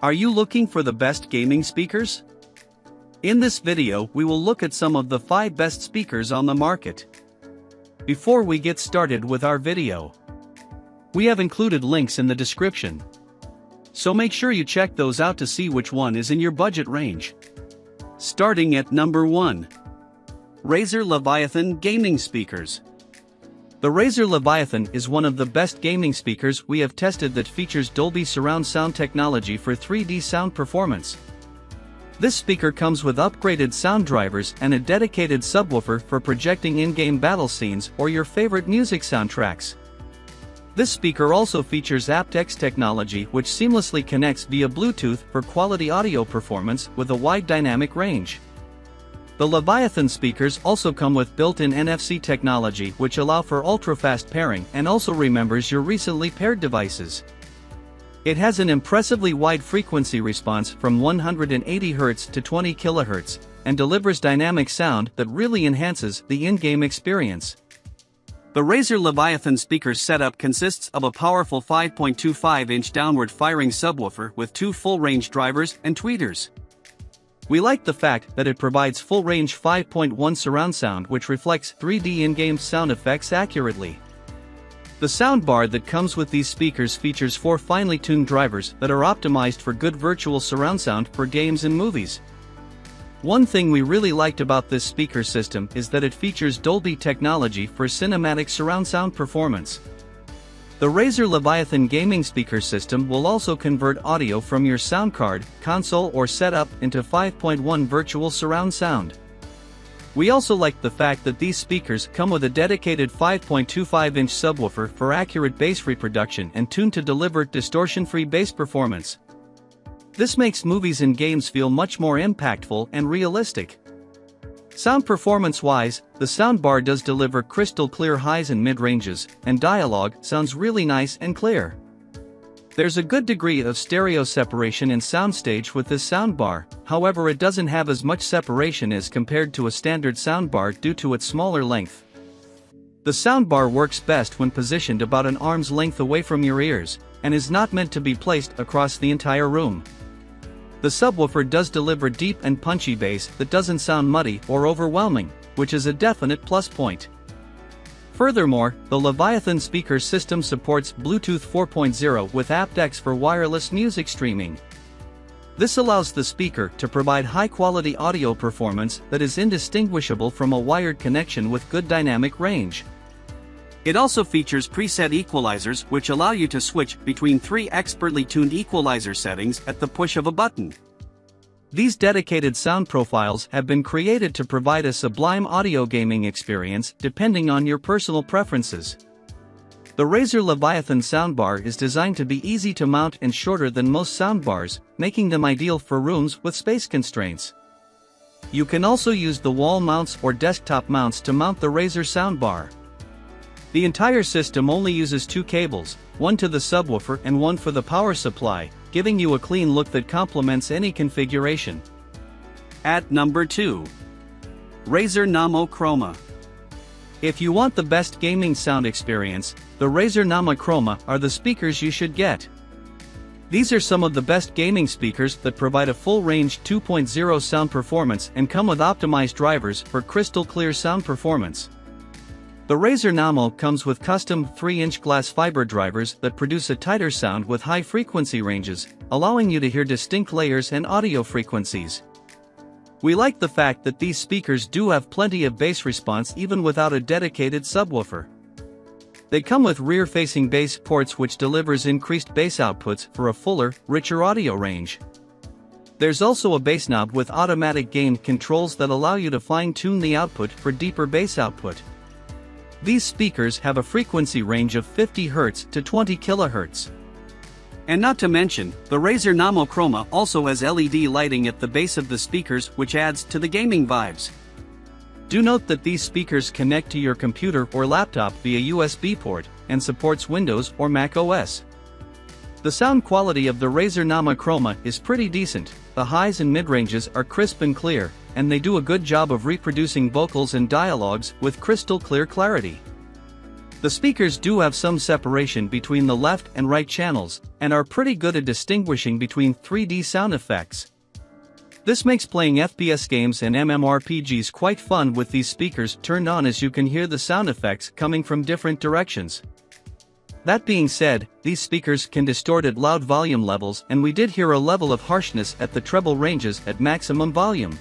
Are you looking for the best gaming speakers? In this video, we will look at some of the 5 best speakers on the market. Before we get started with our video, we have included links in the description, so make sure you check those out to see which one is in your budget range. Starting at number 1. Razer Leviathan Gaming Speakers. The Razer Leviathan is one of the best gaming speakers we have tested that features Dolby surround sound technology for 3D sound performance. This speaker comes with upgraded sound drivers and a dedicated subwoofer for projecting in-game battle scenes or your favorite music soundtracks. This speaker also features aptX technology which seamlessly connects via Bluetooth for quality audio performance with a wide dynamic range. The Leviathan speakers also come with built-in NFC technology which allow for ultra-fast pairing and also remembers your recently paired devices. It has an impressively wide frequency response from 180 Hz to 20 kHz and delivers dynamic sound that really enhances the in-game experience. The Razer Leviathan speaker setup consists of a powerful 5.25-inch downward-firing subwoofer with 2 full-range drivers and tweeters. We like the fact that it provides full-range 5.1 surround sound which reflects 3D in-game sound effects accurately. The soundbar that comes with these speakers features 4 finely tuned drivers that are optimized for good virtual surround sound for games and movies. One thing we really liked about this speaker system is that it features Dolby technology for cinematic surround sound performance. The Razer Leviathan gaming speaker system will also convert audio from your sound card, console or setup into 5.1 virtual surround sound. We also like the fact that these speakers come with a dedicated 5.25-inch subwoofer for accurate bass reproduction and tuned to deliver distortion-free bass performance. This makes movies and games feel much more impactful and realistic. Sound performance-wise, the soundbar does deliver crystal clear highs and mid-ranges, and dialogue sounds really nice and clear. There's a good degree of stereo separation in soundstage with this soundbar, however it doesn't have as much separation as compared to a standard soundbar due to its smaller length. The soundbar works best when positioned about an arm's length away from your ears, and is not meant to be placed across the entire room. The subwoofer does deliver deep and punchy bass that doesn't sound muddy or overwhelming, which is a definite plus point. Furthermore, the Leviathan speaker system supports Bluetooth 4.0 with aptX for wireless music streaming. This allows the speaker to provide high-quality audio performance that is indistinguishable from a wired connection with good dynamic range. It also features preset equalizers which allow you to switch between 3 expertly tuned equalizer settings at the push of a button. These dedicated sound profiles have been created to provide a sublime audio gaming experience depending on your personal preferences. The Razer Leviathan soundbar is designed to be easy to mount and shorter than most soundbars, making them ideal for rooms with space constraints. You can also use the wall mounts or desktop mounts to mount the Razer soundbar. The entire system only uses 2 cables, one to the subwoofer and one for the power supply, giving you a clean look that complements any configuration. At number 2. Razer Namo Chroma. If you want the best gaming sound experience, the Razer Namo Chroma are the speakers you should get. These are some of the best gaming speakers that provide a full-range 2.0 sound performance and come with optimized drivers for crystal clear sound performance. The Razer Namo comes with custom 3-inch glass fiber drivers that produce a tighter sound with high frequency ranges, allowing you to hear distinct layers and audio frequencies. We like the fact that these speakers do have plenty of bass response even without a dedicated subwoofer. They come with rear-facing bass ports which delivers increased bass outputs for a fuller, richer audio range. There's also a bass knob with automatic gain controls that allow you to fine-tune the output for deeper bass output. These speakers have a frequency range of 50 Hz to 20 kHz. And not to mention, the Razer Namo Chroma also has LED lighting at the base of the speakers which adds to the gaming vibes. Do note that these speakers connect to your computer or laptop via USB port, and supports Windows or Mac OS. The sound quality of the Razer Namo Chroma is pretty decent, the highs and mid-ranges are crisp and clear, and they do a good job of reproducing vocals and dialogues with crystal clear clarity. The speakers do have some separation between the left and right channels, and are pretty good at distinguishing between 3D sound effects. This makes playing FPS games and MMORPGs quite fun with these speakers turned on, as you can hear the sound effects coming from different directions. That being said, these speakers can distort at loud volume levels, and we did hear a level of harshness at the treble ranges at maximum volume.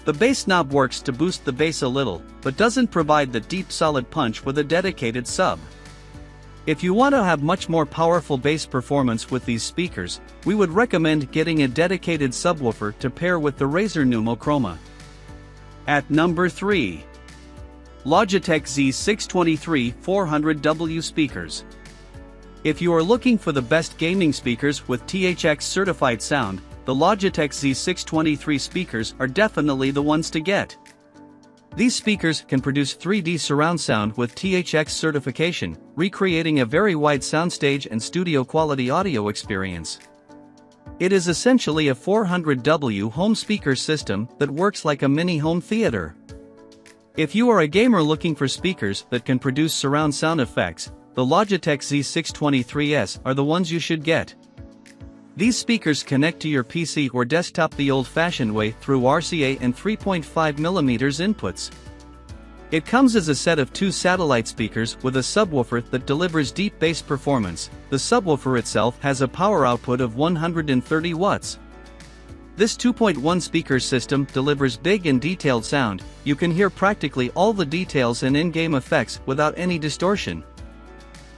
The bass knob works to boost the bass a little, but doesn't provide the deep solid punch with a dedicated sub. If you want to have much more powerful bass performance with these speakers, we would recommend getting a dedicated subwoofer to pair with the Razer Numo Chroma. At number 3. Logitech Z623 400W speakers. If you are looking for the best gaming speakers with THX certified sound, the Logitech Z623 speakers are definitely the ones to get. These speakers can produce 3D surround sound with THX certification, recreating a very wide soundstage and studio quality audio experience. It is essentially a 400W home speaker system that works like a mini home theater. If you are a gamer looking for speakers that can produce surround sound effects, the Logitech Z623s are the ones you should get. These speakers connect to your PC or desktop the old-fashioned way through RCA and 3.5mm inputs. It comes as a set of 2 satellite speakers with a subwoofer that delivers deep bass performance. The subwoofer itself has a power output of 130 watts. This 2.1 speaker system delivers big and detailed sound. You can hear practically all the details and in-game effects without any distortion.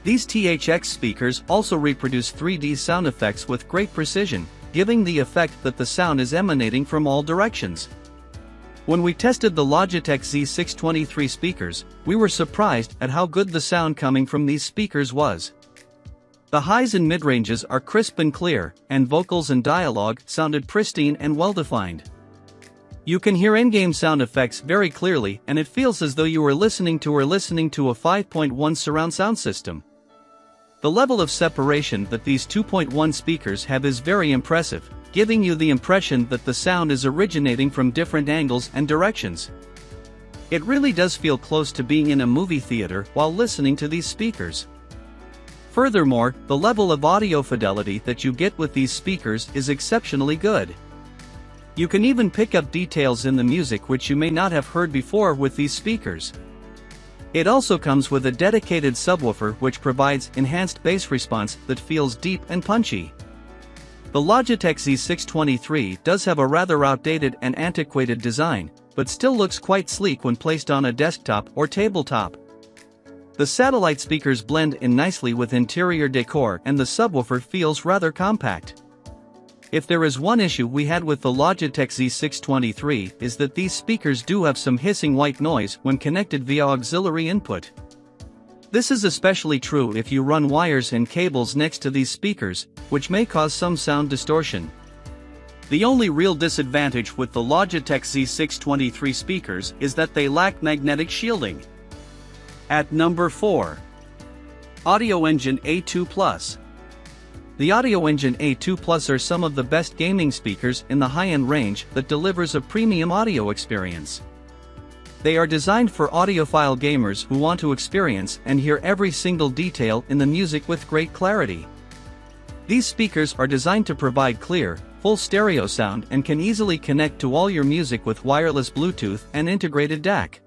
These THX speakers also reproduce 3D sound effects with great precision, giving the effect that the sound is emanating from all directions. When we tested the Logitech Z623 speakers, we were surprised at how good the sound coming from these speakers was. The highs and mid-ranges are crisp and clear, and vocals and dialogue sounded pristine and well-defined. You can hear in-game sound effects very clearly, and it feels as though you were listening to a 5.1 surround sound system. The level of separation that these 2.1 speakers have is very impressive, giving you the impression that the sound is originating from different angles and directions. It really does feel close to being in a movie theater while listening to these speakers. Furthermore, the level of audio fidelity that you get with these speakers is exceptionally good. You can even pick up details in the music which you may not have heard before with these speakers. It also comes with a dedicated subwoofer which provides enhanced bass response that feels deep and punchy. The Logitech Z623 does have a rather outdated and antiquated design, but still looks quite sleek when placed on a desktop or tabletop. The satellite speakers blend in nicely with interior decor, and the subwoofer feels rather compact. If there is one issue we had with the Logitech Z623 is that these speakers do have some hissing white noise when connected via auxiliary input. This is especially true if you run wires and cables next to these speakers, which may cause some sound distortion. The only real disadvantage with the Logitech Z623 speakers is that they lack magnetic shielding. At number 4. Audio Engine A2 Plus. The Audio Engine A2 Plus are some of the best gaming speakers in the high-end range that delivers a premium audio experience. They are designed for audiophile gamers who want to experience and hear every single detail in the music with great clarity. These speakers are designed to provide clear, full stereo sound and can easily connect to all your music with wireless Bluetooth and integrated DAC.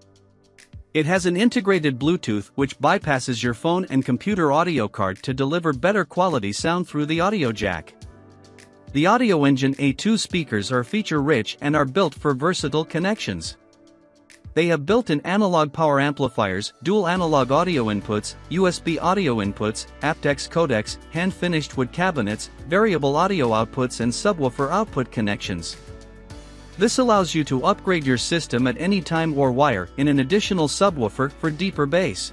It has an integrated Bluetooth which bypasses your phone and computer audio card to deliver better quality sound through the audio jack. The Audio Engine A2 speakers are feature-rich and are built for versatile connections. They have built-in analog power amplifiers, dual analog audio inputs, USB audio inputs, aptX codecs, hand-finished wood cabinets, variable audio outputs and subwoofer output connections. This allows you to upgrade your system at any time or wire in an additional subwoofer for deeper bass.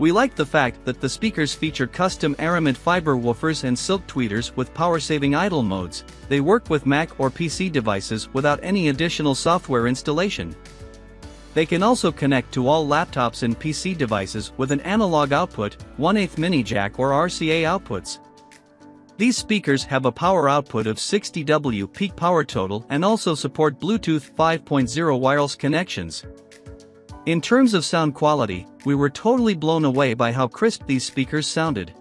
We like the fact that the speakers feature custom aramid fiber woofers and silk tweeters with power-saving idle modes. They work with Mac or PC devices without any additional software installation. They can also connect to all laptops and PC devices with an analog output, 1/8 mini jack or RCA outputs. These speakers have a power output of 60 W peak power total and also support Bluetooth 5.0 wireless connections. In terms of sound quality, we were totally blown away by how crisp these speakers sounded.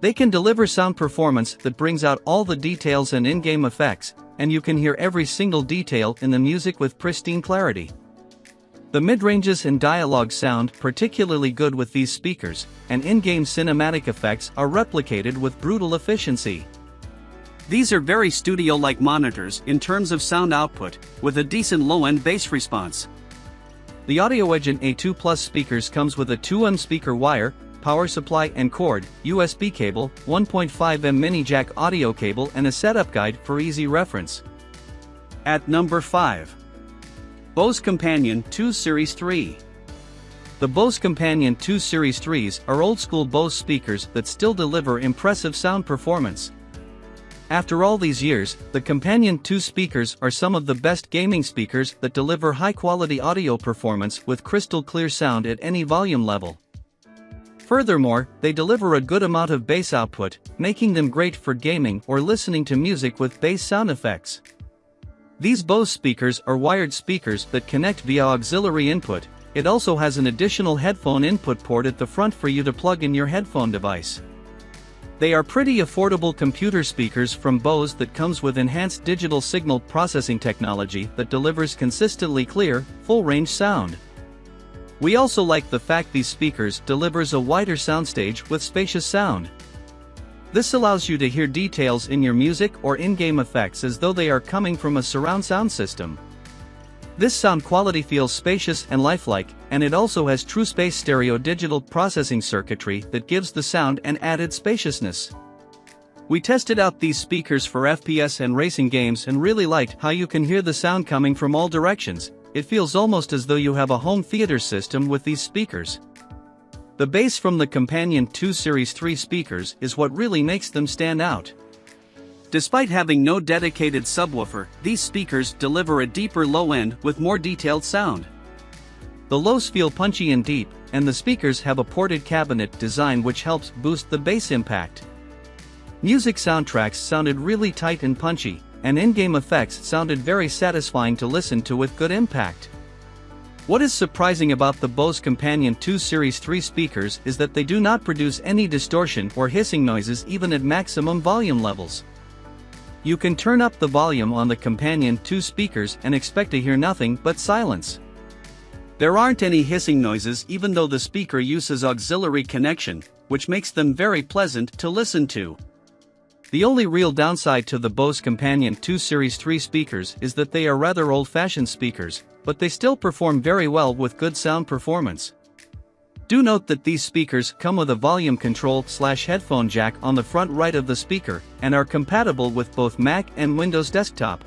They can deliver sound performance that brings out all the details and in-game effects, and you can hear every single detail in the music with pristine clarity. The mid-ranges and dialogue sound particularly good with these speakers, and in-game cinematic effects are replicated with brutal efficiency. These are very studio-like monitors in terms of sound output, with a decent low-end bass response. The AudioEdge A2 Plus speakers comes with a 2M speaker wire, power supply and cord, USB cable, 1.5mm mini jack audio cable and a setup guide for easy reference. At number 5. Bose Companion 2 Series 3. The Bose Companion 2 Series 3s are old-school Bose speakers that still deliver impressive sound performance. After all these years, the Companion 2 speakers are some of the best gaming speakers that deliver high-quality audio performance with crystal-clear sound at any volume level. Furthermore, they deliver a good amount of bass output, making them great for gaming or listening to music with bass sound effects. These Bose speakers are wired speakers that connect via auxiliary input. It also has an additional headphone input port at the front for you to plug in your headphone device. They are pretty affordable computer speakers from Bose that comes with enhanced digital signal processing technology that delivers consistently clear, full-range sound. We also like the fact these speakers delivers a wider soundstage with spacious sound. This allows you to hear details in your music or in-game effects as though they are coming from a surround sound system. This sound quality feels spacious and lifelike, and it also has true space stereo digital processing circuitry that gives the sound an added spaciousness. We tested out these speakers for FPS and racing games and really liked how you can hear the sound coming from all directions. It feels almost as though you have a home theater system with these speakers. The bass from the Companion 2 Series 3 speakers is what really makes them stand out. Despite having no dedicated subwoofer, these speakers deliver a deeper low end with more detailed sound. The lows feel punchy and deep, and the speakers have a ported cabinet design which helps boost the bass impact. Music soundtracks sounded really tight and punchy, and in-game effects sounded very satisfying to listen to with good impact. What is surprising about the Bose Companion 2 Series 3 speakers is that they do not produce any distortion or hissing noises even at maximum volume levels. You can turn up the volume on the Companion 2 speakers and expect to hear nothing but silence. There aren't any hissing noises even though the speaker uses auxiliary connection, which makes them very pleasant to listen to. The only real downside to the Bose Companion 2 Series 3 speakers is that they are rather old-fashioned speakers, but they still perform very well with good sound performance. Do note that these speakers come with a volume control/headphone jack on the front right of the speaker, and are compatible with both Mac and Windows desktop.